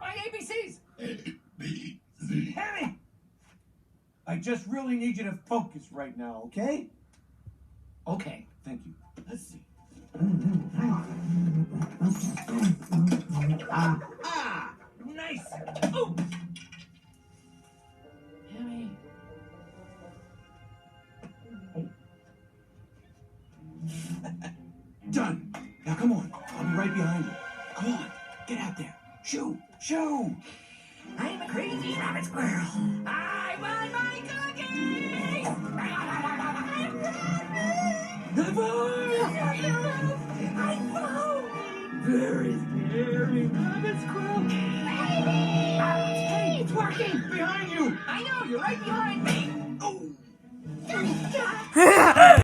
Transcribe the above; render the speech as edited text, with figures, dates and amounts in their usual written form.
my ABCs. Henny! I just really need you to focus right now, okay? Okay. Thank you. Let's see. Nice. Oh. Henny. Done. Now come on. I'll be right behind you. Come on. Get out there. Shoo! Shoo! I'm a crazy rabbit squirrel. I want my cookie! I found very scary rabbit squirrel. Hey, it's working! Behind you! I know, you're right behind me. Oh!